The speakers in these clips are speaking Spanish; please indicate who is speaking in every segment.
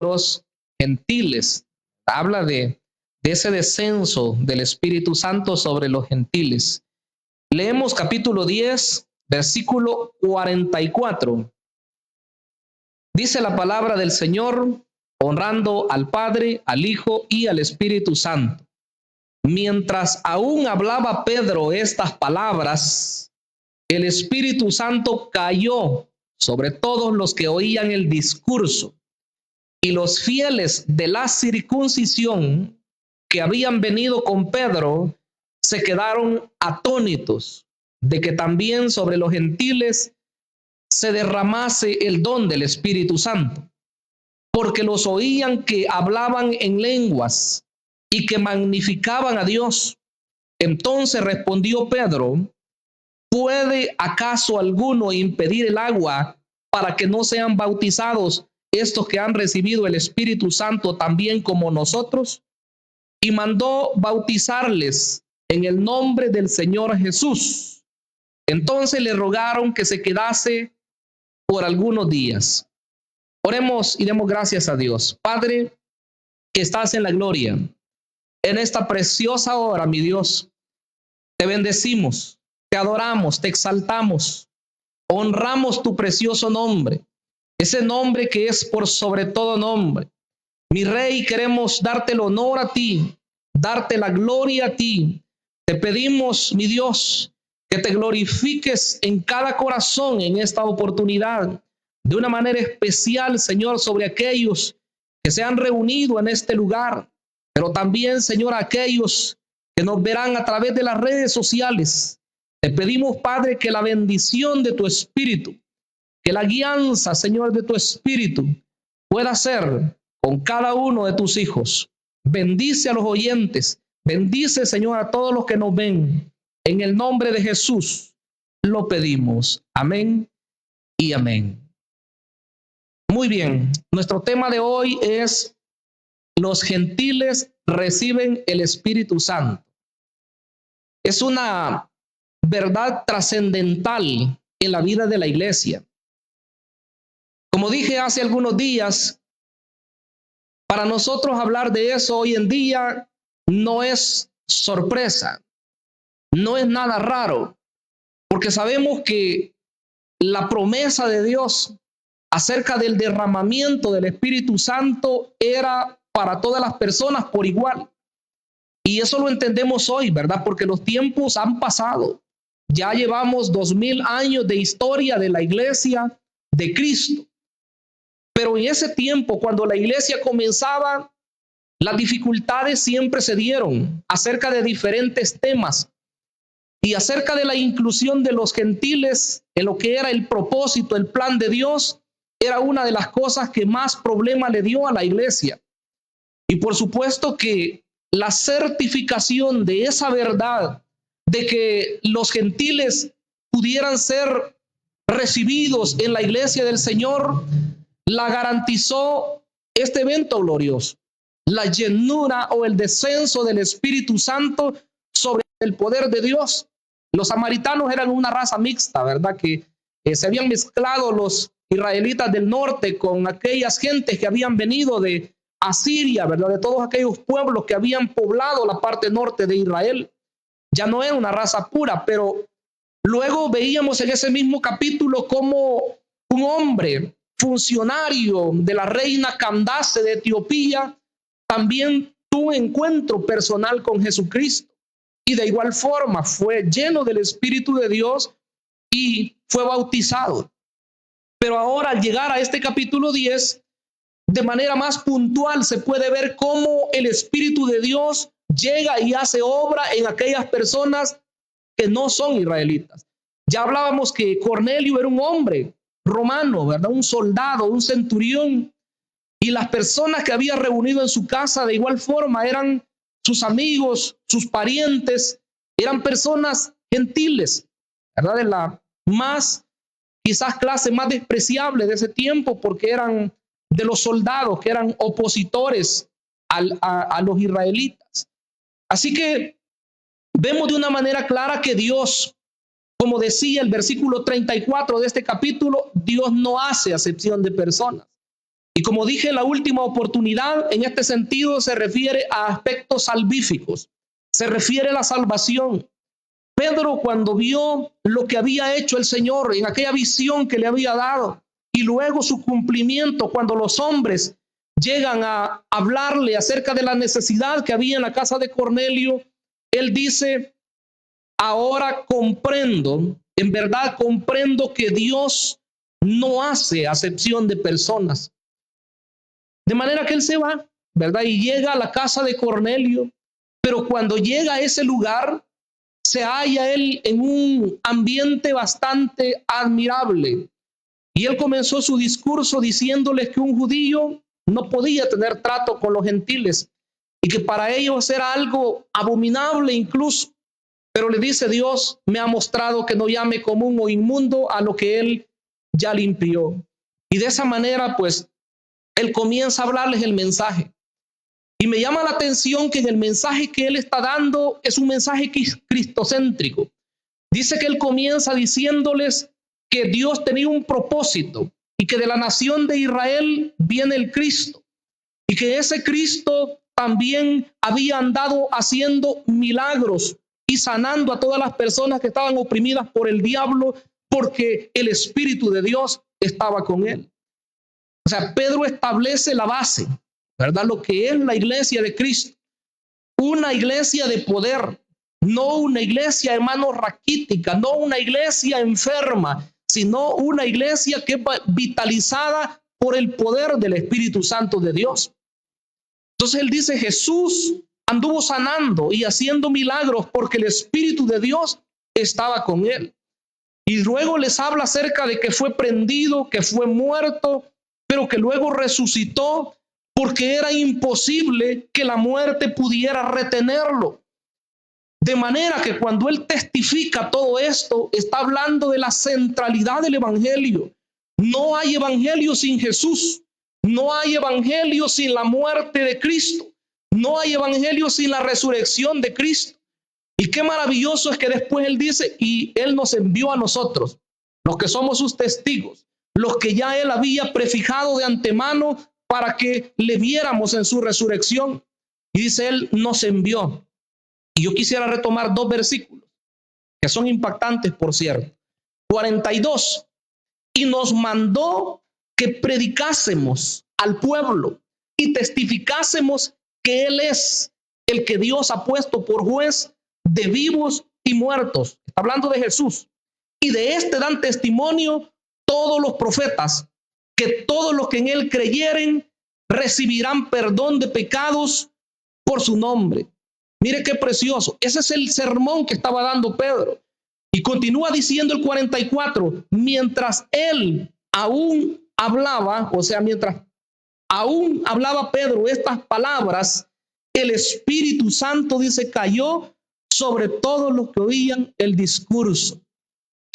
Speaker 1: los gentiles. Habla de ese descenso del Espíritu Santo sobre los gentiles. Leemos capítulo 10, versículo 44. Dice la palabra del Señor, honrando al Padre, al Hijo y al Espíritu Santo. Mientras aún hablaba Pedro estas palabras, el Espíritu Santo cayó sobre todos los que oían el discurso, y los fieles de la circuncisión que habían venido con Pedro se quedaron atónitos de que también sobre los gentiles se derramase el don del Espíritu Santo, porque los oían que hablaban en lenguas y que magnificaban a Dios. Entonces respondió Pedro: ¿puede acaso alguno impedir el agua para que no sean bautizados estos que han recibido el Espíritu Santo también como nosotros? Y mandó bautizarles en el nombre del Señor Jesús. Entonces le rogaron que se quedase por algunos días. Oremos y demos gracias a Dios. Padre, que estás en la gloria, en esta preciosa hora, mi Dios, te bendecimos, te adoramos, te exaltamos, honramos tu precioso nombre, ese nombre que es por sobre todo nombre. Mi Rey, queremos darte el honor a ti, darte la gloria a ti. Te pedimos, mi Dios, que te glorifiques en cada corazón en esta oportunidad, de una manera especial, Señor, sobre aquellos que se han reunido en este lugar, pero también, Señor, aquellos que nos verán a través de las redes sociales. Te pedimos, Padre, que la bendición de tu Espíritu, que la guianza, Señor, de tu Espíritu pueda ser con cada uno de tus hijos. Bendice a los oyentes, bendice, Señor, a todos los que nos ven. En el nombre de Jesús lo pedimos. Amén y amén. Muy bien, nuestro tema de hoy es: los gentiles reciben el Espíritu Santo. Es una verdad trascendental en la vida de la iglesia. Como dije hace algunos días, para nosotros hablar de eso hoy en día no es sorpresa, no es nada raro, porque sabemos que la promesa de Dios acerca del derramamiento del Espíritu Santo era para todas las personas por igual. Y eso lo entendemos hoy, ¿verdad? Porque los tiempos han pasado. Ya llevamos 2000 años de historia de la iglesia de Cristo. Pero en ese tiempo, cuando la iglesia comenzaba, las dificultades siempre se dieron acerca de diferentes temas y acerca de la inclusión de los gentiles en lo que era el propósito, el plan de Dios. Era una de las cosas que más problema le dio a la iglesia. Y por supuesto que la certificación de esa verdad, de que los gentiles pudieran ser recibidos en la iglesia del Señor, la garantizó este evento glorioso: la llenura o el descenso del Espíritu Santo sobre el poder de Dios. Los samaritanos eran una raza mixta, ¿verdad? Que se habían mezclado los israelitas del norte con aquellas gentes que habían venido de Asiria, ¿verdad? De todos aquellos pueblos que habían poblado la parte norte de Israel. Ya no era una raza pura, pero luego veíamos en ese mismo capítulo cómo un hombre funcionario de la reina Candace de Etiopía también tuvo un encuentro personal con Jesucristo, y de igual forma fue lleno del Espíritu de Dios y fue bautizado. Pero ahora, al llegar a este capítulo 10, de manera más puntual se puede ver cómo el Espíritu de Dios llega y hace obra en aquellas personas que no son israelitas. Ya hablábamos que Cornelio era un hombre romano, ¿verdad? Un soldado, un centurión, y las personas que había reunido en su casa de igual forma eran sus amigos, sus parientes, eran personas gentiles, ¿verdad? De la más, quizás clase más despreciable de ese tiempo, porque eran de los soldados que eran opositores a los israelitas. Así que vemos de una manera clara que Dios, como decía el versículo 34 de este capítulo, Dios no hace acepción de personas. Y como dije en la última oportunidad, en este sentido se refiere a aspectos salvíficos, se refiere a la salvación. Pedro, cuando vio lo que había hecho el Señor en aquella visión que le había dado y luego su cumplimiento cuando los hombres llegan a hablarle acerca de la necesidad que había en la casa de Cornelio, él dice: ahora comprendo, en verdad comprendo que Dios no hace acepción de personas. De manera que él se va, ¿verdad? Y llega a la casa de Cornelio, pero cuando llega a ese lugar, se halla él en un ambiente bastante admirable. Y él comenzó su discurso diciéndoles que un judío no podía tener trato con los gentiles y que para ellos era algo abominable incluso. Pero le dice: Dios me ha mostrado que no llame común o inmundo a lo que él ya limpió. Y de esa manera, pues, él comienza a hablarles el mensaje. Y me llama la atención que en el mensaje que él está dando es un mensaje cristocéntrico. Dice que él comienza diciéndoles que Dios tenía un propósito y que de la nación de Israel viene el Cristo y que ese Cristo también había andado haciendo milagros y sanando a todas las personas que estaban oprimidas por el diablo, porque el Espíritu de Dios estaba con él. O sea, Pedro establece la base, ¿verdad? Lo que es la iglesia de Cristo. Una iglesia de poder, no una iglesia, hermanos, raquítica, no una iglesia enferma, sino una iglesia que es vitalizada por el poder del Espíritu Santo de Dios. Entonces él dice: Jesús anduvo sanando y haciendo milagros porque el Espíritu de Dios estaba con él. Y luego les habla acerca de que fue prendido, que fue muerto, pero que luego resucitó, porque era imposible que la muerte pudiera retenerlo. De manera que cuando él testifica todo esto, está hablando de la centralidad del evangelio. No hay evangelio sin Jesús. No hay evangelio sin la muerte de Cristo. No hay evangelio sin la resurrección de Cristo. Y qué maravilloso es que después él dice: y él nos envió a nosotros, los que somos sus testigos, los que ya él había prefijado de antemano para que le viéramos en su resurrección. Y dice: él nos envió. Y yo quisiera retomar dos versículos que son impactantes, por cierto. 42. Y nos mandó que predicásemos al pueblo y testificásemos que él es el que Dios ha puesto por juez de vivos y muertos. Está hablando de Jesús. Y de este dan testimonio todos los profetas, que todos los que en él creyeren recibirán perdón de pecados por su nombre. Mire qué precioso. Ese es el sermón que estaba dando Pedro. Y continúa diciendo el 44, mientras él aún hablaba, o sea, mientras aún hablaba Pedro estas palabras, el Espíritu Santo, dice, cayó sobre todos los que oían el discurso.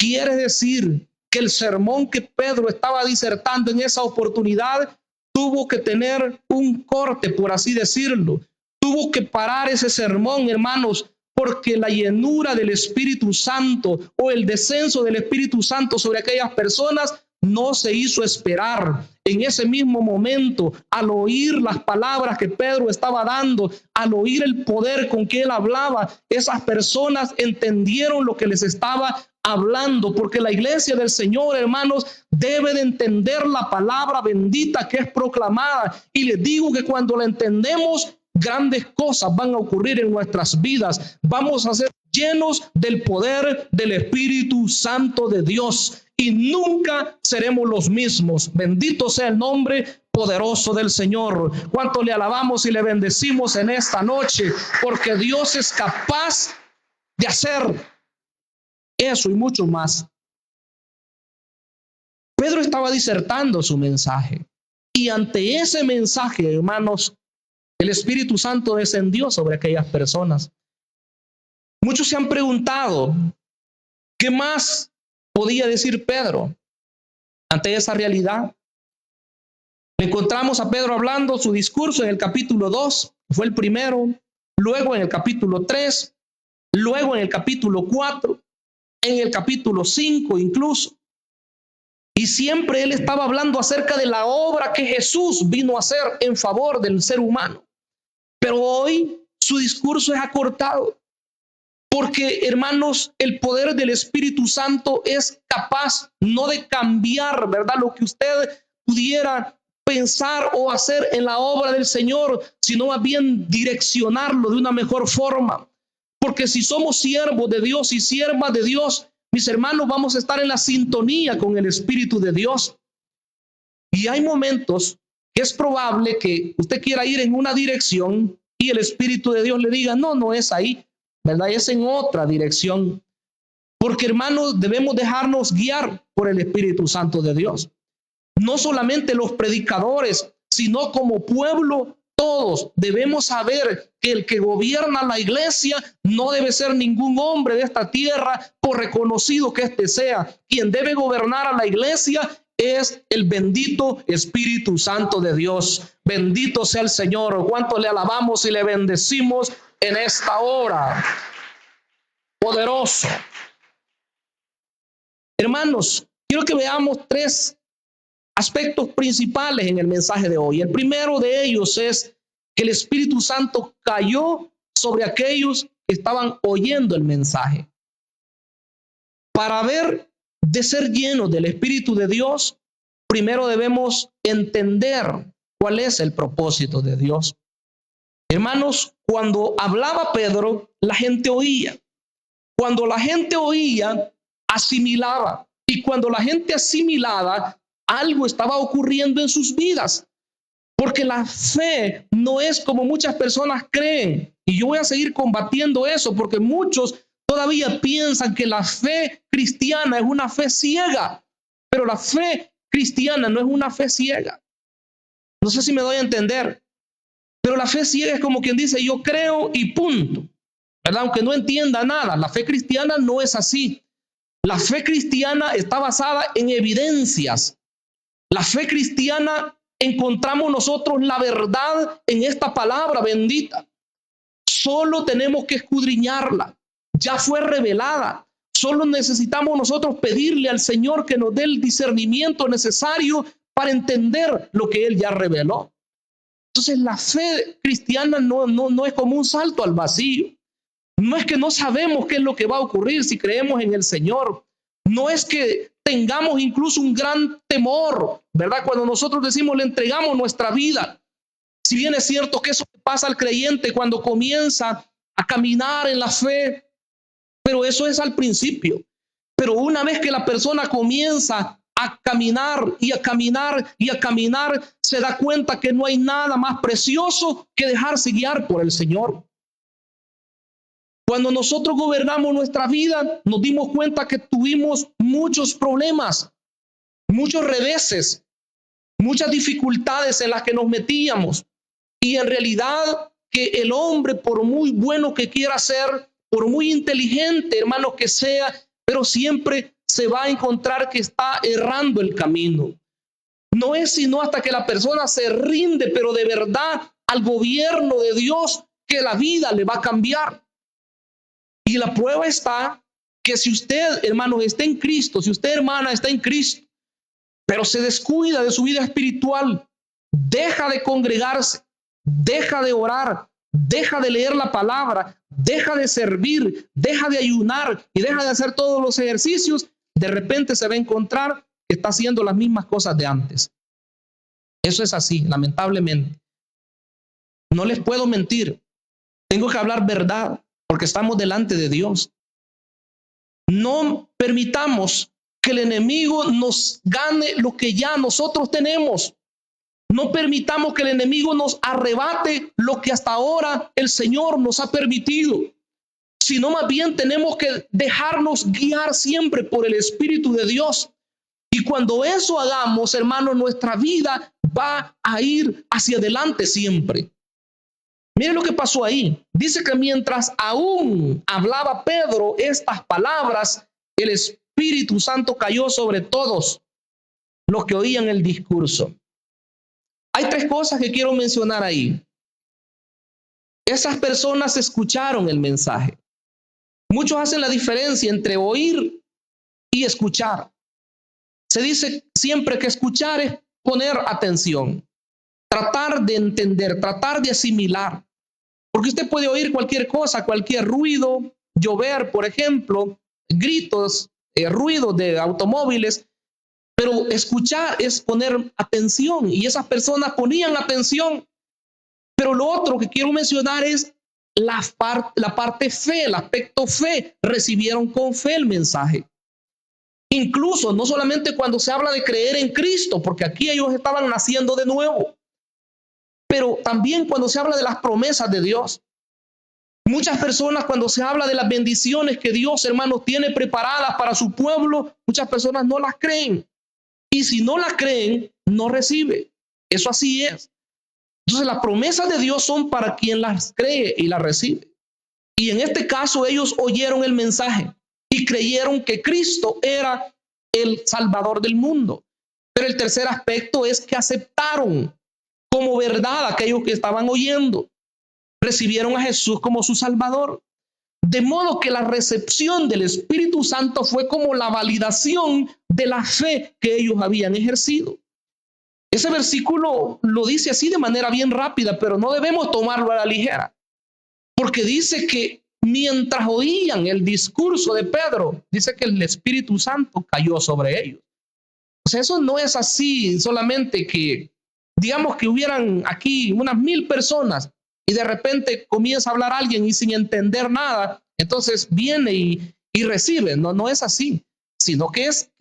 Speaker 1: Quiere decir que el sermón que Pedro estaba disertando en esa oportunidad tuvo que tener un corte, por así decirlo. Tuvo que parar ese sermón, hermanos, porque la llenura del Espíritu Santo o el descenso del Espíritu Santo sobre aquellas personas no se hizo esperar. En ese mismo momento, al oír las palabras que Pedro estaba dando, al oír el poder con que él hablaba, esas personas entendieron lo que les estaba hablando, porque la iglesia del Señor, hermanos, debe de entender la palabra bendita que es proclamada. Y les digo que cuando la entendemos, grandes cosas van a ocurrir en nuestras vidas. Vamos a ser llenos del poder del Espíritu Santo de Dios y nunca seremos los mismos. Bendito sea el nombre poderoso del Señor. Cuánto le alabamos y le bendecimos en esta noche, porque Dios es capaz de hacer eso y mucho más. Pedro estaba disertando su mensaje y ante ese mensaje, hermanos, el Espíritu Santo descendió sobre aquellas personas. Muchos se han preguntado, ¿qué más podía decir Pedro ante esa realidad? Encontramos a Pedro hablando su discurso en el capítulo 2, fue el primero, luego en el capítulo 3, luego en el capítulo 4, en el capítulo 5 incluso. Y siempre él estaba hablando acerca de la obra que Jesús vino a hacer en favor del ser humano. Pero hoy su discurso es acortado. Porque, hermanos, el poder del Espíritu Santo es capaz no de cambiar, ¿verdad?, lo que usted pudiera pensar o hacer en la obra del Señor, sino más bien direccionarlo de una mejor forma. Porque si somos siervos de Dios y siervas de Dios, mis hermanos, vamos a estar en la sintonía con el Espíritu de Dios. Y hay momentos que es probable que usted quiera ir en una dirección y el Espíritu de Dios le diga, no, no es ahí, ¿verdad? Es en otra dirección. Porque, hermanos, debemos dejarnos guiar por el Espíritu Santo de Dios. No solamente los predicadores, sino como pueblo, todos debemos saber que el que gobierna la iglesia no debe ser ningún hombre de esta tierra, por reconocido que éste sea. Quien debe gobernar a la iglesia es el bendito Espíritu Santo de Dios. Bendito sea el Señor. ¿Cuánto le alabamos y le bendecimos en esta hora? Poderoso. Hermanos, quiero que veamos tres aspectos principales en el mensaje de hoy. El primero de ellos es que el Espíritu Santo cayó sobre aquellos que estaban oyendo el mensaje. Para haber de ser llenos del Espíritu de Dios, primero debemos entender cuál es el propósito de Dios. Hermanos, cuando hablaba Pedro, la gente oía. Cuando la gente oía, asimilaba. Y cuando la gente asimilaba, algo estaba ocurriendo en sus vidas. Porque la fe no es como muchas personas creen. Y yo voy a seguir combatiendo eso, porque muchos todavía piensan que la fe cristiana es una fe ciega. Pero la fe cristiana no es una fe ciega. No sé si me doy a entender. Pero la fe ciega es como quien dice, yo creo y punto, ¿verdad? Aunque no entienda nada. La fe cristiana no es así. La fe cristiana está basada en evidencias. La fe cristiana, encontramos nosotros la verdad en esta palabra bendita. Solo tenemos que escudriñarla. Ya fue revelada. Solo necesitamos nosotros pedirle al Señor que nos dé el discernimiento necesario para entender lo que Él ya reveló. Entonces la fe cristiana no es como un salto al vacío. No es que no sabemos qué es lo que va a ocurrir si creemos en el Señor. No es que tengamos incluso un gran temor, ¿verdad? Cuando nosotros decimos le entregamos nuestra vida. Si bien es cierto que eso pasa al creyente cuando comienza a caminar en la fe, pero eso es al principio. Pero una vez que la persona comienza a caminar y a caminar y a caminar, se da cuenta que no hay nada más precioso que dejarse guiar por el Señor. Cuando nosotros gobernamos nuestra vida, nos dimos cuenta que tuvimos muchos problemas, muchos reveses, muchas dificultades en las que nos metíamos. Y en realidad que el hombre, por muy bueno que quiera ser, por muy inteligente, hermano, que sea, pero siempre se va a encontrar que está errando el camino. No es sino hasta que la persona se rinde, pero de verdad, al gobierno de Dios, que la vida le va a cambiar. Y la prueba está que si usted, hermano, está en Cristo, si usted, hermana, está en Cristo, pero se descuida de su vida espiritual, deja de congregarse, deja de orar, deja de leer la palabra, deja de servir, deja de ayunar y deja de hacer todos los ejercicios, de repente se va a encontrar que está haciendo las mismas cosas de antes. Eso es así, lamentablemente. No les puedo mentir, tengo que hablar verdad, porque estamos delante de Dios. No permitamos que el enemigo nos gane lo que ya nosotros tenemos. No permitamos que el enemigo nos arrebate lo que hasta ahora el Señor nos ha permitido, sino más bien tenemos que dejarnos guiar siempre por el Espíritu de Dios. Y cuando eso hagamos, hermanos, nuestra vida va a ir hacia adelante siempre. Miren lo que pasó ahí. Dice que mientras aún hablaba Pedro estas palabras, el Espíritu Santo cayó sobre todos los que oían el discurso. Hay tres cosas que quiero mencionar ahí. Esas personas escucharon el mensaje. Muchos hacen la diferencia entre oír y escuchar. Se dice siempre que escuchar es poner atención, tratar de entender, tratar de asimilar. Porque usted puede oír cualquier cosa, cualquier ruido, llover, por ejemplo, gritos, ruidos de automóviles, pero escuchar es poner atención y esas personas ponían atención. Pero lo otro que quiero mencionar es la parte fe, el aspecto fe. Recibieron con fe el mensaje. Incluso no solamente cuando se habla de creer en Cristo, porque aquí ellos estaban naciendo de nuevo, pero también cuando se habla de las promesas de Dios. Muchas personas, cuando se habla de las bendiciones que Dios, hermanos, tiene preparadas para su pueblo, muchas personas no las creen. Y si no las creen, no recibe. Eso así es. Entonces las promesas de Dios son para quien las cree y las recibe. Y en este caso ellos oyeron el mensaje y creyeron que Cristo era el Salvador del mundo. Pero el tercer aspecto es que aceptaron como verdad aquellos que estaban oyendo. Recibieron a Jesús como su Salvador. De modo que la recepción del Espíritu Santo fue como la validación de la fe que ellos habían ejercido. Ese versículo lo dice así de manera bien rápida, pero no debemos tomarlo a la ligera. Porque dice que mientras oían el discurso de Pedro, dice que el Espíritu Santo cayó sobre ellos. O sea, eso no es así solamente que, digamos que hubieran aquí unas 1000 personas y de repente comienza a hablar alguien y sin entender nada, entonces viene y recibe. No, no es así, sino que es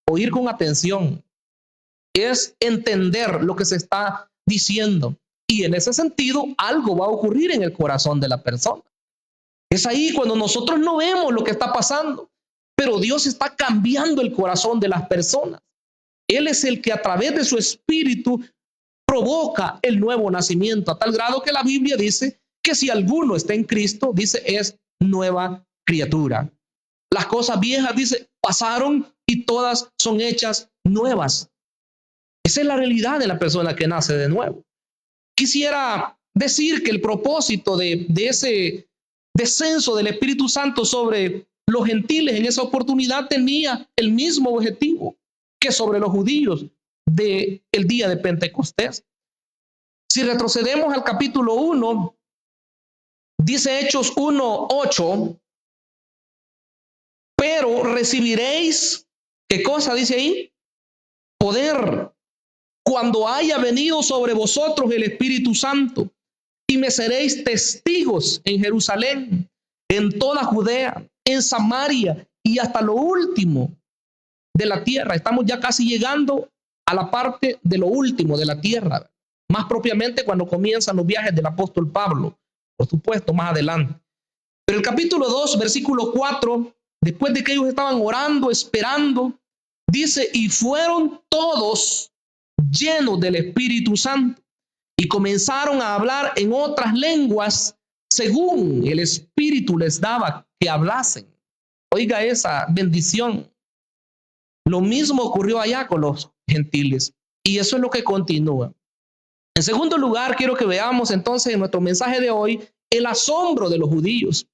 Speaker 1: oír con atención, es entender lo que se está diciendo. Y en ese sentido, algo va a ocurrir en el corazón de la persona. Es ahí cuando nosotros no vemos lo que está pasando, pero Dios está cambiando el corazón de las personas. Él es el que a través de su espíritu provoca el nuevo nacimiento, a tal grado que la Biblia dice que si alguno está en Cristo, dice, es nueva criatura. Las cosas viejas, dice, pasaron y todas son hechas nuevas. Esa es la realidad de la persona que nace de nuevo. Quisiera decir que el propósito de ese descenso del Espíritu Santo sobre los gentiles en esa oportunidad tenía el mismo objetivo que sobre los judíos del día de Pentecostés. Si retrocedemos al capítulo 1, dice Hechos 1:8, pero recibiréis, ¿qué cosa dice ahí? Poder cuando haya venido sobre vosotros el Espíritu Santo, y me seréis testigos en Jerusalén, en toda Judea, en Samaria y hasta lo último de la tierra. Estamos ya casi llegando a la parte de lo último de la tierra, más propiamente cuando comienzan los viajes del apóstol Pablo, por supuesto, más adelante. Pero el capítulo 2, versículo 4, después de que ellos estaban orando, esperando, dice, y fueron todos llenos del Espíritu Santo y comenzaron a hablar en otras lenguas según el Espíritu les daba que hablasen. Oiga esa bendición. Lo mismo ocurrió allá con los gentiles y eso es lo que continúa. En segundo lugar, quiero que veamos entonces en nuestro mensaje de hoy el asombro de los judíos.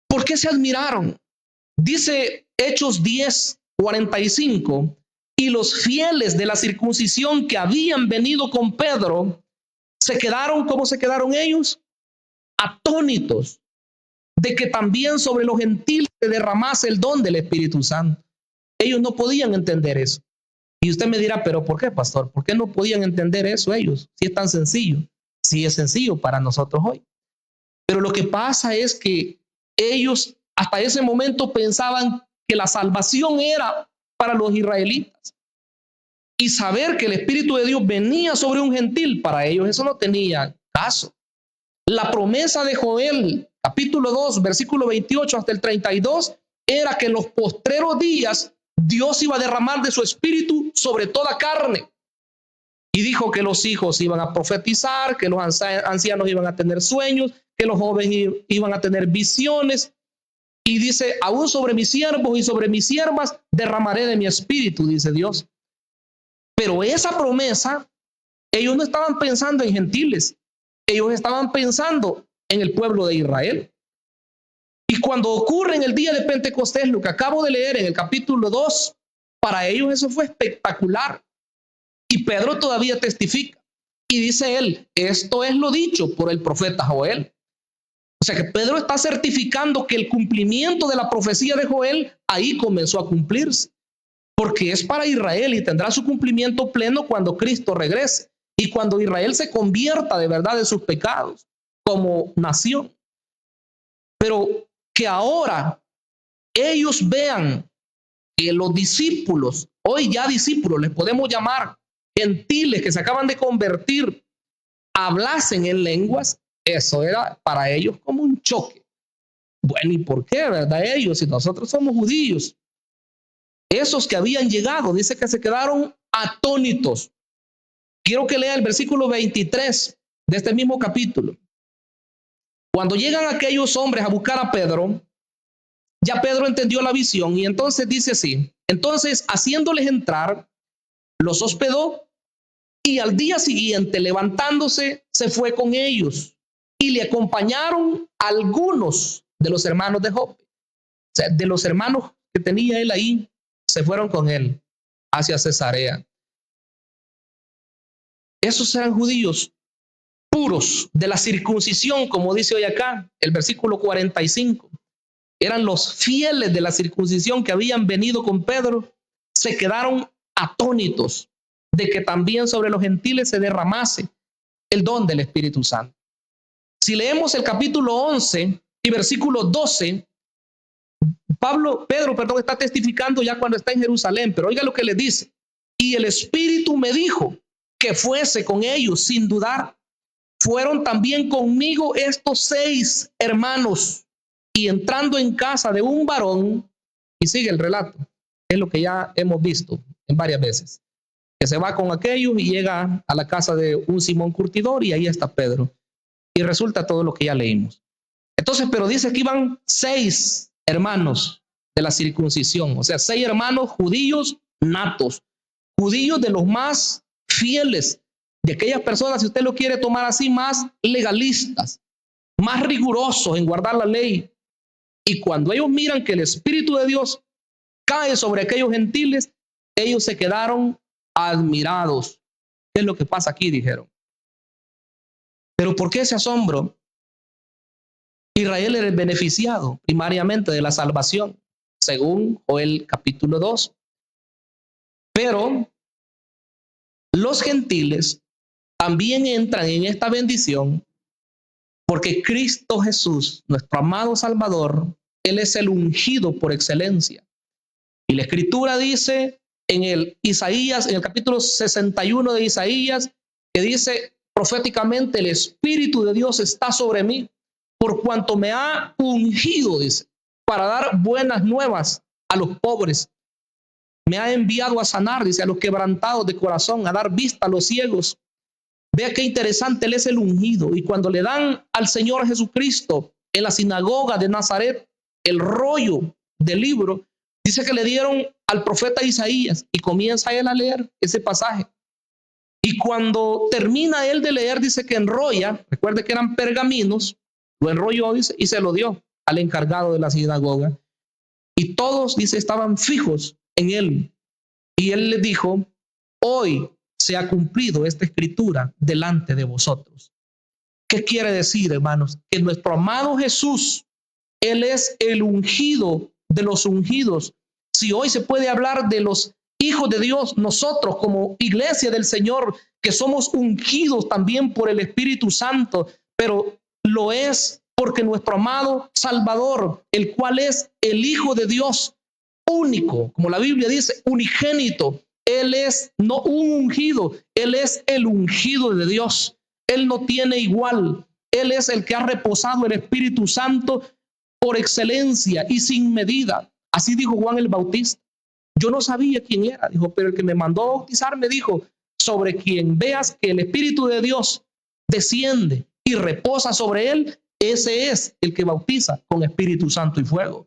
Speaker 1: ¿Por qué se admiraron? Dice Hechos 10:45, y los fieles de la circuncisión que habían venido con Pedro se quedaron, ¿cómo se quedaron ellos? Atónitos de que también sobre los gentiles se derramase el don del Espíritu Santo. Ellos no podían entender eso. Y usted me dirá, ¿pero por qué, pastor? ¿Por qué no podían entender eso ellos? Si es tan sencillo. Si es sencillo para nosotros hoy. Pero lo que pasa es que ellos hasta ese momento pensaban que la salvación era para los israelitas. Y saber que el Espíritu de Dios venía sobre un gentil, para ellos eso no tenía caso. La promesa de Joel, capítulo 2, versículo 28 hasta el 32, era que en los postreros días Dios iba a derramar de su Espíritu sobre toda carne. Y dijo que los hijos iban a profetizar, que los ancianos iban a tener sueños, que los jóvenes iban a tener visiones. Y dice, aún sobre mis siervos y sobre mis siervas derramaré de mi espíritu, dice Dios. Pero esa promesa, ellos no estaban pensando en gentiles, ellos estaban pensando en el pueblo de Israel. Y cuando ocurre en el día de Pentecostés, lo que acabo de leer en el capítulo 2, Para ellos eso fue espectacular. Y Pedro todavía testifica. Y dice él, esto es lo dicho por el profeta Joel. O sea que Pedro está certificando que el cumplimiento de la profecía de Joel ahí comenzó a cumplirse. Porque es para Israel y tendrá su cumplimiento pleno cuando Cristo regrese. Y cuando Israel se convierta de verdad de sus pecados como nación. Pero que ahora ellos vean que los discípulos, hoy ya discípulos, les podemos llamar gentiles que se acaban de convertir, hablasen en lenguas, eso era para ellos como un choque. Bueno, ¿y por qué, verdad? Ellos, si nosotros somos judíos, esos que habían llegado, dice que se quedaron atónitos. Quiero que lea el versículo 23 de este mismo capítulo. Cuando llegan aquellos hombres a buscar a Pedro, ya Pedro entendió la visión y entonces dice así, entonces haciéndoles entrar, los hospedó y al día siguiente levantándose se fue con ellos y le acompañaron algunos de los hermanos de Jope. O sea, de los hermanos que tenía él ahí, se fueron con él hacia Cesarea. Esos eran judíos puros de la circuncisión, como dice hoy acá, el versículo 45. Eran los fieles de la circuncisión que habían venido con Pedro, se quedaron atónitos de que también sobre los gentiles se derramase el don del Espíritu Santo. Si leemos el capítulo 11 y versículo 12, Pedro está testificando ya cuando está en Jerusalén, pero oiga lo que le dice. Y el Espíritu me dijo que fuese con ellos sin dudar. Fueron también conmigo estos 6 hermanos y entrando en casa de un varón, y sigue el relato, es lo que ya hemos visto en varias veces, que se va con aquellos y llega a la casa de un Simón curtidor y ahí está Pedro. Y resulta todo lo que ya leímos. Entonces, pero dice que iban 6 hermanos de la circuncisión, o sea, 6 hermanos judíos natos, judíos de los más fieles, de aquellas personas, si usted lo quiere tomar así, más legalistas, más rigurosos en guardar la ley. Y cuando ellos miran que el Espíritu de Dios cae sobre aquellos gentiles, ellos se quedaron admirados. ¿Qué es lo que pasa aquí? Dijeron. Pero ¿por qué ese asombro? Israel era el beneficiado primariamente de la salvación, según Joel capítulo 2. Pero los gentiles también entran en esta bendición porque Cristo Jesús, nuestro amado Salvador, Él es el ungido por excelencia. Y la Escritura dice en el Isaías, en el capítulo 61 de Isaías, que dice proféticamente, el Espíritu de Dios está sobre mí, por cuanto me ha ungido, dice, para dar buenas nuevas a los pobres. Me ha enviado a sanar, dice, a los quebrantados de corazón, a dar vista a los ciegos. Vea qué interesante, Él es el ungido. Y cuando le dan al Señor Jesucristo en la sinagoga de Nazaret el rollo del libro, dice que le dieron al profeta Isaías y comienza él a leer ese pasaje. Y cuando termina él de leer, dice que enrolla, recuerde que eran pergaminos, lo enrolló, dice, y se lo dio al encargado de la sinagoga. Y todos, dice, estaban fijos en él. Y él les dijo, hoy se ha cumplido esta escritura delante de vosotros. ¿Qué quiere decir, hermanos? Que nuestro amado Jesús, Él es el ungido de los ungidos. Si hoy se puede hablar de los hijos de Dios, nosotros como iglesia del Señor, que somos ungidos también por el Espíritu Santo, pero lo es porque nuestro amado Salvador, el cual es el Hijo de Dios único, como la Biblia dice, unigénito, Él es no un ungido, Él es el ungido de Dios. Él no tiene igual. Él es el que ha reposado el Espíritu Santo por excelencia y sin medida. Así dijo Juan el Bautista. Yo no sabía quién era, dijo, pero el que me mandó a bautizar me dijo, sobre quien veas que el Espíritu de Dios desciende y reposa sobre él, ese es el que bautiza con Espíritu Santo y fuego.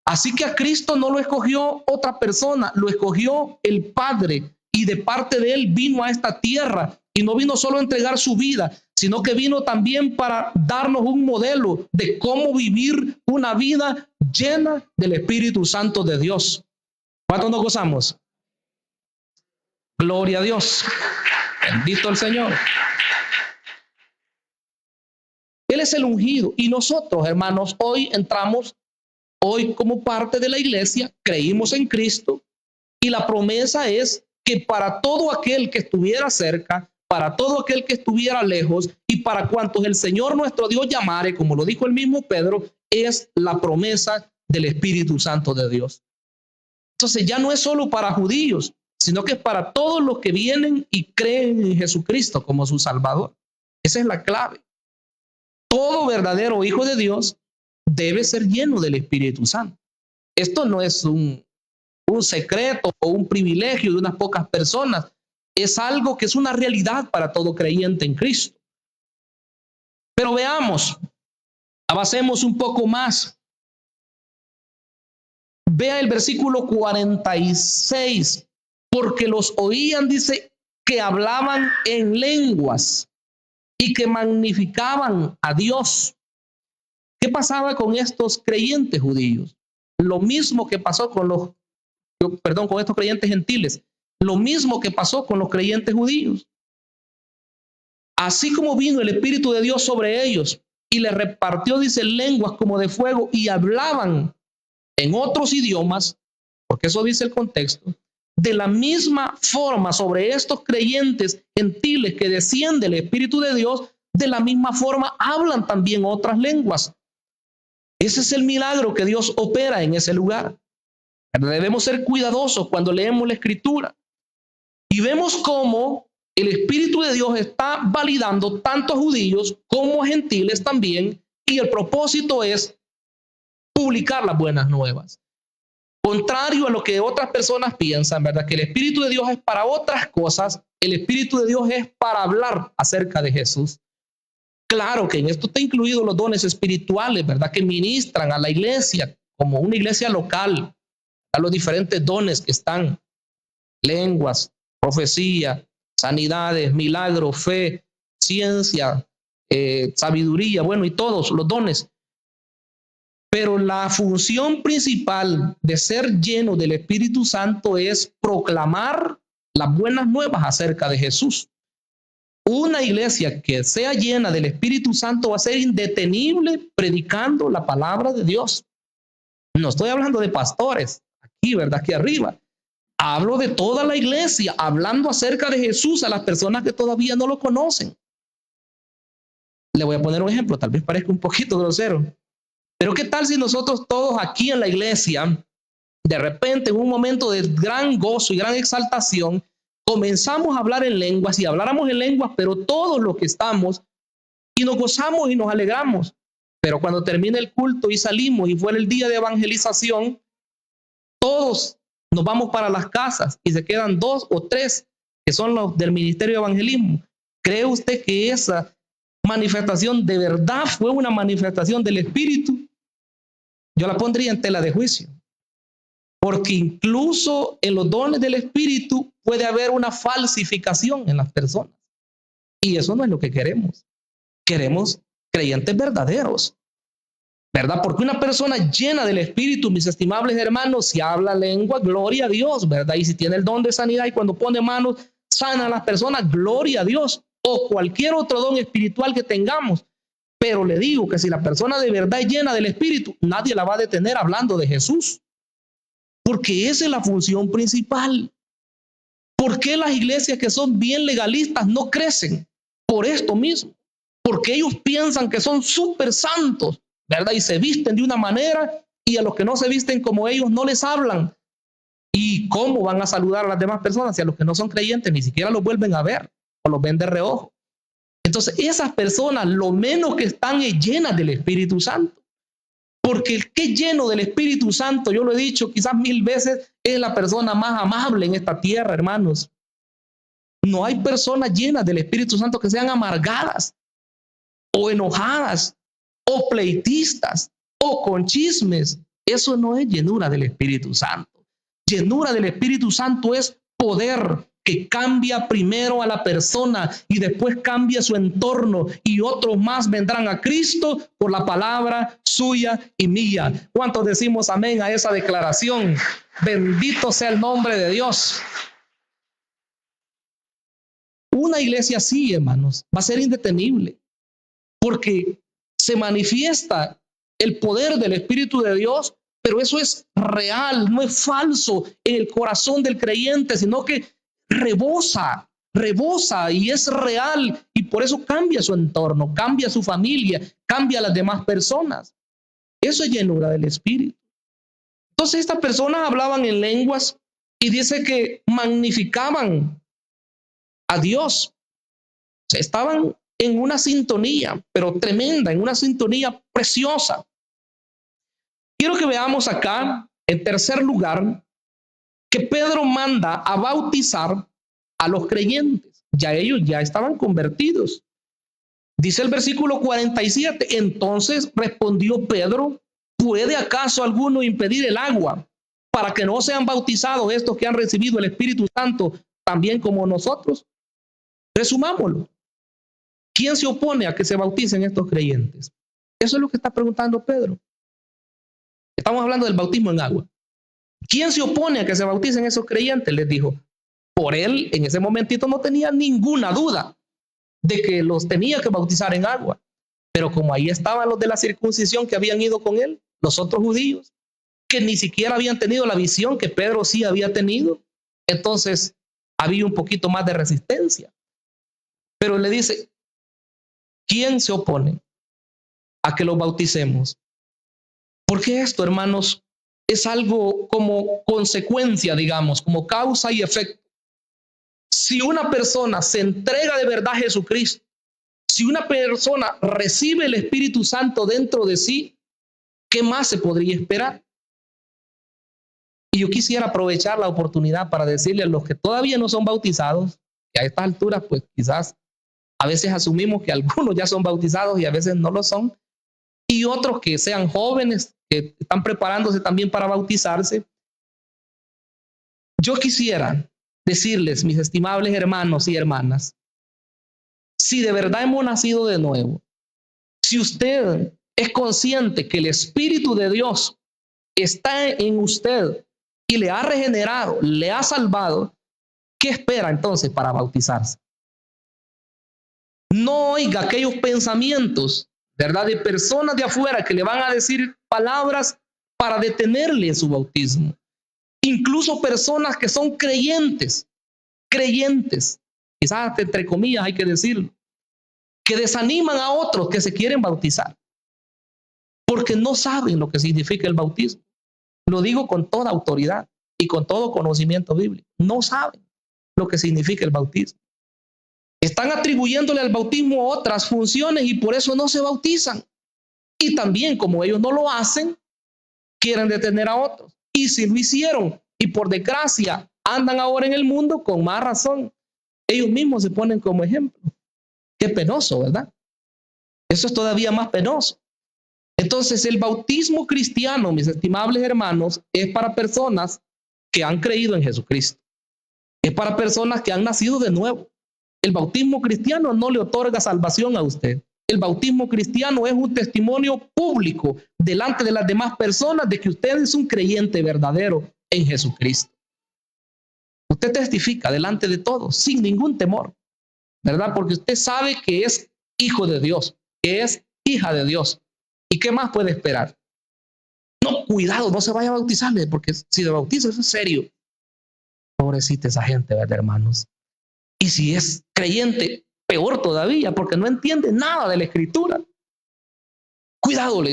Speaker 1: Así que a Cristo no lo escogió otra persona, lo escogió el Padre, y de parte de él vino a esta tierra, y no vino solo a entregar su vida, sino que vino también para darnos un modelo de cómo vivir una vida llena del Espíritu Santo de Dios. ¿Cuántos nos gozamos? Gloria a Dios. Bendito el Señor. Él es el ungido. Y nosotros, hermanos, hoy como parte de la iglesia, creímos en Cristo. Y la promesa es que para todo aquel que estuviera cerca, para todo aquel que estuviera lejos y para cuantos el Señor nuestro Dios llamare, como lo dijo el mismo Pedro, es la promesa del Espíritu Santo de Dios. Entonces ya no es solo para judíos, sino que es para todos los que vienen y creen en Jesucristo como su Salvador. Esa es la clave. Todo verdadero hijo de Dios debe ser lleno del Espíritu Santo. Esto no es un secreto o un privilegio de unas pocas personas. Es algo que es una realidad para todo creyente en Cristo. Pero veamos, avancemos un poco más. Vea el versículo 46. Porque los oían, dice, que hablaban en lenguas y que magnificaban a Dios. ¿Qué pasaba con estos creyentes judíos? Lo mismo que pasó con estos creyentes gentiles. Lo mismo que pasó con los creyentes judíos. Así como vino el Espíritu de Dios sobre ellos y les repartió, dice, lenguas como de fuego y hablaban en otros idiomas, porque eso dice el contexto, de la misma forma sobre estos creyentes gentiles que desciende el Espíritu de Dios, de la misma forma hablan también otras lenguas. Ese es el milagro que Dios opera en ese lugar. Debemos ser cuidadosos cuando leemos la Escritura. Y vemos cómo el Espíritu de Dios está validando tanto a judíos como a gentiles también, y el propósito es publicar las buenas nuevas. Contrario a lo que otras personas piensan, ¿verdad? Que el Espíritu de Dios es para otras cosas, el Espíritu de Dios es para hablar acerca de Jesús. Claro que en esto está incluidos los dones espirituales, ¿verdad? Que ministran a la iglesia como una iglesia local, a los diferentes dones que están, lenguas, profecía, sanidades, milagros, fe, ciencia, sabiduría, bueno, y todos los dones. Pero la función principal de ser lleno del Espíritu Santo es proclamar las buenas nuevas acerca de Jesús. Una iglesia que sea llena del Espíritu Santo va a ser indetenible predicando la palabra de Dios. No estoy hablando de pastores, aquí, ¿verdad? Aquí arriba. Hablo de toda la iglesia, hablando acerca de Jesús a las personas que todavía no lo conocen. Le voy a poner un ejemplo, tal vez parezca un poquito grosero. Pero ¿qué tal si nosotros todos aquí en la iglesia, de repente en un momento de gran gozo y gran exaltación, comenzamos a hablar en lenguas y habláramos en lenguas, pero todos los que estamos, y nos gozamos y nos alegramos? Pero cuando termine el culto y salimos y fuera el día de evangelización, todos nos vamos para las casas y se quedan 2 o 3 que son los del ministerio de evangelismo. ¿Cree usted que esa manifestación de verdad fue una manifestación del Espíritu? Yo la pondría en tela de juicio, porque incluso en los dones del Espíritu puede haber una falsificación en las personas, y eso no es lo que queremos. Queremos creyentes verdaderos, ¿verdad? Porque una persona llena del Espíritu, mis estimables hermanos, si habla lengua, gloria a Dios, ¿verdad? Y si tiene el don de sanidad y cuando pone manos sana a las personas, gloria a Dios, o cualquier otro don espiritual que tengamos. Pero le digo que si la persona de verdad es llena del Espíritu, nadie la va a detener hablando de Jesús, porque esa es la función principal. ¿Por qué las iglesias que son bien legalistas no crecen? Por esto mismo, porque ellos piensan que son súper santos, ¿verdad? Y se visten de una manera, y a los que no se visten como ellos no les hablan. ¿Y cómo van a saludar a las demás personas si a los que no son creyentes ni siquiera los vuelven a ver o los ven de reojo? Entonces esas personas lo menos que están es llenas del Espíritu Santo, porque el que es lleno del Espíritu Santo, yo lo he dicho quizás 1000 veces, es la persona más amable en esta tierra, hermanos. No hay personas llenas del Espíritu Santo que sean amargadas o enojadas o pleitistas o con chismes. Eso no es llenura del Espíritu Santo. Llenura del Espíritu Santo es poder que cambia primero a la persona y después cambia su entorno, y otros más vendrán a Cristo por la palabra suya y mía. ¿Cuántos decimos amén a esa declaración? Bendito sea el nombre de Dios. Una iglesia así, hermanos, va a ser indetenible, porque se manifiesta el poder del Espíritu de Dios, pero eso es real, no es falso en el corazón del creyente, sino que rebosa y es real, y por eso cambia su entorno, cambia su familia, cambia a las demás personas. Eso es llenura del Espíritu. Entonces estas personas hablaban en lenguas y dice que magnificaban a Dios. O sea, estaban en una sintonía, pero tremenda, en una sintonía preciosa. Quiero que veamos acá, en tercer lugar, que Pedro manda a bautizar a los creyentes. Ya ellos ya estaban convertidos. Dice el versículo 47, entonces respondió Pedro, ¿puede acaso alguno impedir el agua para que no sean bautizados estos que han recibido el Espíritu Santo también como nosotros? Resumámoslo. ¿Quién se opone a que se bauticen estos creyentes? Eso es lo que está preguntando Pedro. Estamos hablando del bautismo en agua. ¿Quién se opone a que se bauticen esos creyentes? Les dijo. Por él, en ese momentito no tenía ninguna duda de que los tenía que bautizar en agua. Pero como ahí estaban los de la circuncisión que habían ido con él, los otros judíos, que ni siquiera habían tenido la visión que Pedro sí había tenido, entonces había un poquito más de resistencia. Pero le dice, ¿quién se opone a que los bauticemos? Porque esto, hermanos, es algo como consecuencia, digamos, como causa y efecto. Si una persona se entrega de verdad a Jesucristo, si una persona recibe el Espíritu Santo dentro de sí, ¿qué más se podría esperar? Y yo quisiera aprovechar la oportunidad para decirle a los que todavía no son bautizados, que a estas alturas, pues quizás a veces asumimos que algunos ya son bautizados y a veces no lo son, y otros que sean jóvenes, que están preparándose también para bautizarse. Yo quisiera decirles, mis estimables hermanos y hermanas, si de verdad hemos nacido de nuevo, si usted es consciente que el Espíritu de Dios está en usted y le ha regenerado, le ha salvado, ¿qué espera entonces para bautizarse? No oiga aquellos pensamientos, ¿verdad?, de personas de afuera que le van a decir palabras para detenerle en su bautismo. Incluso personas que son creyentes, quizás entre comillas hay que decirlo, que desaniman a otros que se quieren bautizar, porque no saben lo que significa el bautismo. Lo digo con toda autoridad y con todo conocimiento bíblico. No saben lo que significa el bautismo. Están atribuyéndole al bautismo otras funciones y por eso no se bautizan. Y también, como ellos no lo hacen, quieren detener a otros. Y si lo hicieron y por desgracia andan ahora en el mundo, con más razón, ellos mismos se ponen como ejemplo. Qué penoso, ¿verdad? Eso es todavía más penoso. Entonces, el bautismo cristiano, mis estimables hermanos, es para personas que han creído en Jesucristo. Es para personas que han nacido de nuevo. El bautismo cristiano no le otorga salvación a usted. El bautismo cristiano es un testimonio público delante de las demás personas de que usted es un creyente verdadero en Jesucristo. Usted testifica delante de todos sin ningún temor, ¿verdad? Porque usted sabe que es hijo de Dios, que es hija de Dios. ¿Y qué más puede esperar? No, cuidado, no se vaya a bautizarle, porque si se bautiza eso es serio. Pobrecita esa gente, ¿verdad, hermanos? Y si es creyente, peor todavía, porque no entiende nada de la Escritura. Cuidado,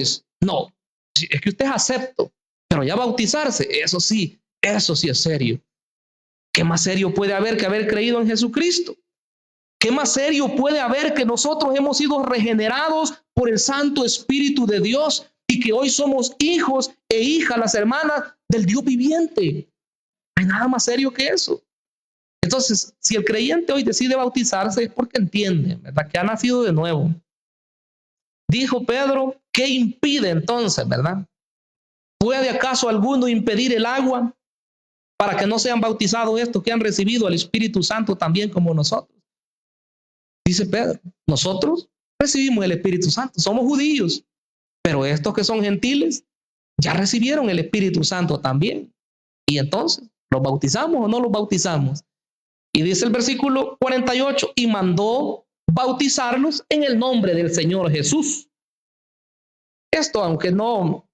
Speaker 1: no, es que usted es acepto, pero ya bautizarse, eso sí es serio. ¿Qué más serio puede haber que haber creído en Jesucristo? ¿Qué más serio puede haber que nosotros hemos sido regenerados por el Santo Espíritu de Dios y que hoy somos hijos e hijas, las hermanas del Dios viviente? No hay nada más serio que eso. Entonces, si el creyente hoy decide bautizarse es porque entiende, ¿verdad?, que ha nacido de nuevo. Dijo Pedro, ¿qué impide entonces, verdad? ¿Puede acaso alguno impedir el agua para que no sean bautizados estos que han recibido el Espíritu Santo también como nosotros. Dice Pedro, nosotros recibimos el Espíritu Santo, somos judíos, pero estos que son gentiles ya recibieron el Espíritu Santo también. Y entonces, ¿los bautizamos o no los bautizamos? Y dice el versículo 48, y mandó bautizarlos en el nombre del Señor Jesús. Esto, aunque no,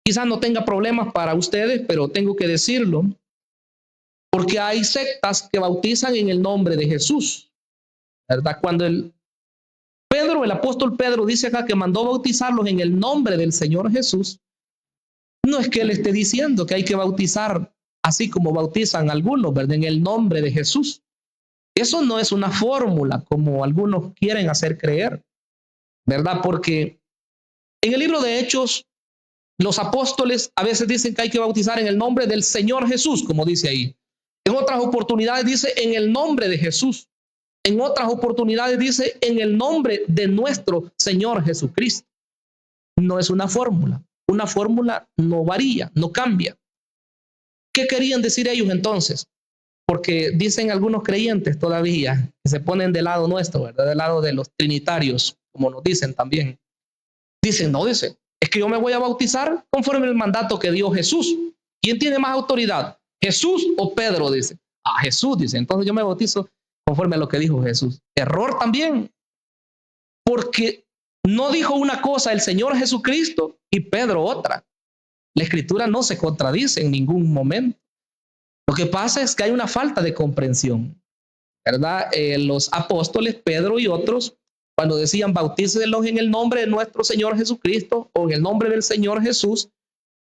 Speaker 1: quizás no tenga problemas para ustedes, pero tengo que decirlo, porque hay sectas que bautizan en el nombre de Jesús, ¿verdad? Cuando el apóstol Pedro dice acá que mandó bautizarlos en el nombre del Señor Jesús, no es que él esté diciendo que hay que bautizar así como bautizan algunos, ¿verdad? En el nombre de Jesús. Eso no es una fórmula como algunos quieren hacer creer, ¿verdad? Porque en el libro de Hechos, los apóstoles a veces dicen que hay que bautizar en el nombre del Señor Jesús, como dice ahí. En otras oportunidades dice en el nombre de Jesús. En otras oportunidades dice en el nombre de nuestro Señor Jesucristo. No es una fórmula. Una fórmula no varía, no cambia. ¿Qué querían decir ellos entonces? Porque dicen algunos creyentes todavía que se ponen del lado nuestro, ¿verdad? Del lado de los trinitarios, como nos dicen también. Dicen, no, dice, es que yo me voy a bautizar conforme el mandato que dio Jesús. ¿Quién tiene más autoridad? ¿Jesús o Pedro? Dice. Jesús, dice. Entonces yo me bautizo conforme a lo que dijo Jesús. Error también. Porque no dijo una cosa el Señor Jesucristo y Pedro otra. La Escritura no se contradice en ningún momento. Lo que pasa es que hay una falta de comprensión, ¿verdad? Los apóstoles, Pedro y otros, cuando decían bautícelos en el nombre de nuestro Señor Jesucristo o en el nombre del Señor Jesús,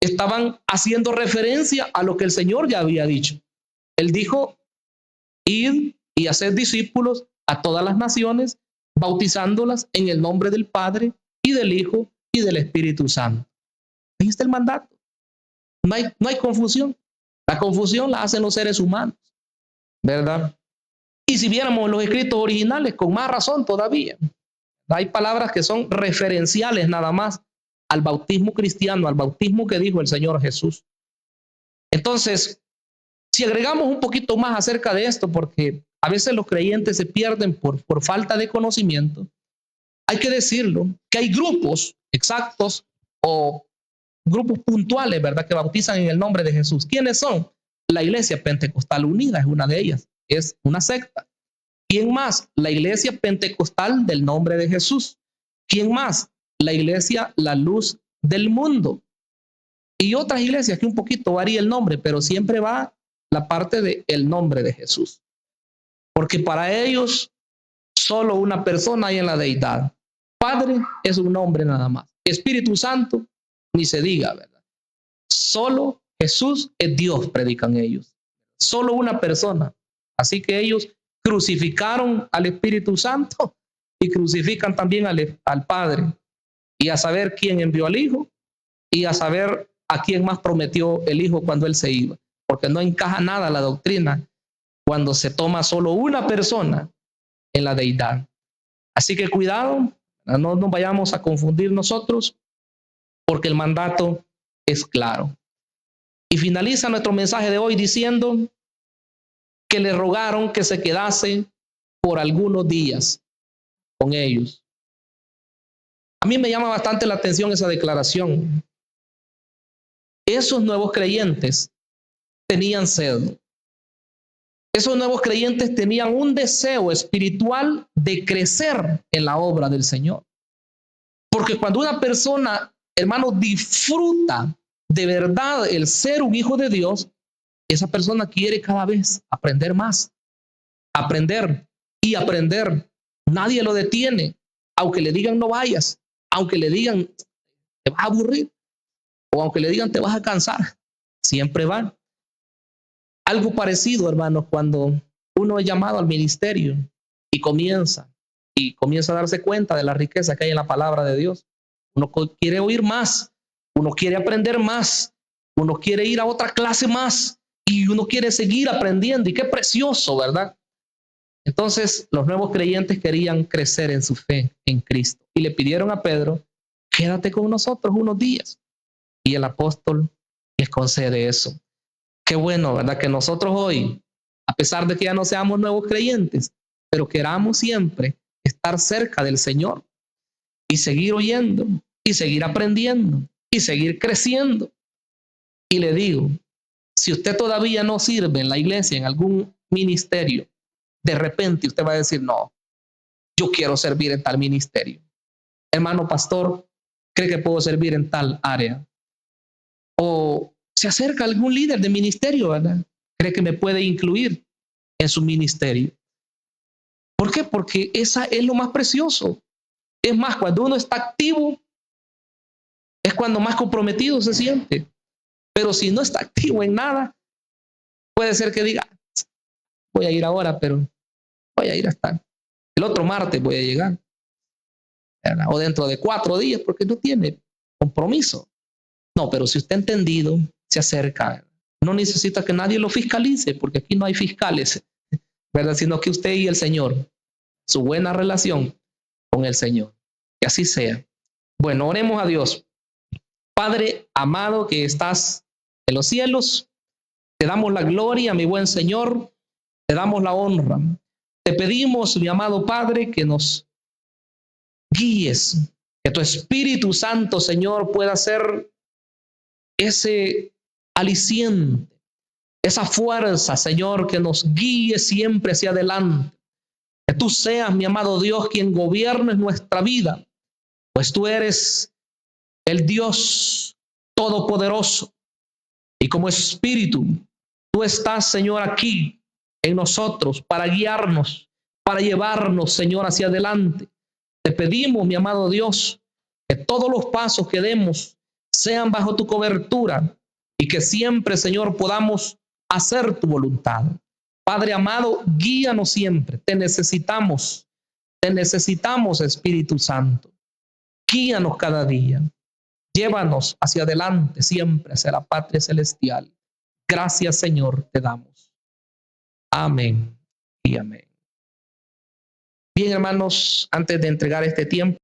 Speaker 1: estaban haciendo referencia a lo que el Señor ya había dicho. Él dijo, id y haced discípulos a todas las naciones, bautizándolas en el nombre del Padre y del Hijo y del Espíritu Santo. Ahí está el mandato. No hay confusión. La confusión la hacen los seres humanos, ¿verdad? Y si viéramos los escritos originales, con más razón todavía. Hay palabras que son referenciales nada más al bautismo cristiano, al bautismo que dijo el Señor Jesús. Entonces, si agregamos un poquito más acerca de esto, porque a veces los creyentes se pierden por falta de conocimiento, hay que decirlo, que hay grupos exactos o grupos puntuales, ¿verdad?, que bautizan en el nombre de Jesús. ¿Quiénes son? La Iglesia Pentecostal Unida es una de ellas, es una secta. ¿Quién más? La Iglesia Pentecostal del nombre de Jesús. ¿Quién más? La Iglesia La Luz del Mundo. Y otras iglesias que un poquito varía el nombre, pero siempre va la parte del nombre de Jesús. Porque para ellos solo una persona hay en la deidad. Padre es un nombre nada más. Espíritu Santo, ni se diga, ¿verdad? Solo Jesús es Dios, predican ellos. Solo una persona. Así que ellos crucificaron al Espíritu Santo y crucifican también al Padre. Y a saber quién envió al Hijo y a saber a quién más prometió el Hijo cuando Él se iba. Porque no encaja nada la doctrina cuando se toma solo una persona en la deidad. Así que cuidado, no nos vayamos a confundir nosotros, porque el mandato es claro. Y finaliza nuestro mensaje de hoy diciendo que le rogaron que se quedase por algunos días con ellos. A mí me llama bastante la atención esa declaración. Esos nuevos creyentes tenían sed. Esos nuevos creyentes tenían un deseo espiritual de crecer en la obra del Señor. Porque cuando una persona, hermano, disfruta de verdad el ser un hijo de Dios, esa persona quiere cada vez aprender más, aprender y aprender. Nadie lo detiene, aunque le digan no vayas, aunque le digan te vas a aburrir, o aunque le digan te vas a cansar, siempre van. Algo parecido, hermanos, cuando uno es llamado al ministerio y comienza a darse cuenta de la riqueza que hay en la palabra de Dios. Uno quiere oír más, uno quiere aprender más, uno quiere ir a otra clase más y uno quiere seguir aprendiendo. Y qué precioso, ¿verdad? Entonces, los nuevos creyentes querían crecer en su fe en Cristo y le pidieron a Pedro, quédate con nosotros unos días. Y el apóstol les concede eso. Qué bueno, ¿verdad? Que nosotros hoy, a pesar de que ya no seamos nuevos creyentes, pero queramos siempre estar cerca del Señor y seguir oyendo y seguir aprendiendo y seguir creciendo. Y le digo, si usted todavía no sirve en la iglesia, en algún ministerio, de repente usted va a decir, no, yo quiero servir en tal ministerio. Hermano pastor, ¿cree que puedo servir en tal área? O se acerca algún líder de ministerio, ¿verdad? ¿Cree que me puede incluir en su ministerio? ¿Por qué? Porque esa es lo más precioso. Es más, cuando uno está activo, es cuando más comprometido se siente. Pero si no está activo en nada, puede ser que diga, voy a ir ahora, pero voy a ir hasta el otro martes, voy a llegar. ¿Verdad? O dentro de 4 días, porque no tiene compromiso. No, pero si usted ha entendido, se acerca. No necesita que nadie lo fiscalice, porque aquí no hay fiscales, ¿verdad? Sino que usted y el Señor, su buena relación con el Señor. Que así sea. Bueno, oremos a Dios. Padre amado que estás en los cielos, te damos la gloria, mi buen Señor, te damos la honra. Te pedimos, mi amado Padre, que nos guíes, que tu Espíritu Santo, Señor, pueda ser ese aliciente, esa fuerza, Señor, que nos guíe siempre hacia adelante. Que tú seas, mi amado Dios, quien gobierne nuestra vida, pues tú eres el Dios todopoderoso. Y como Espíritu, tú estás, Señor, aquí en nosotros para guiarnos, para llevarnos, Señor, hacia adelante. Te pedimos, mi amado Dios, que todos los pasos que demos sean bajo tu cobertura y que siempre, Señor, podamos hacer tu voluntad. Padre amado, guíanos siempre. Te necesitamos, Espíritu Santo. Guíanos cada día. Llévanos hacia adelante siempre, hacia la patria celestial. Gracias, Señor, te damos. Amén y amén. Bien, hermanos, antes de entregar este tiempo,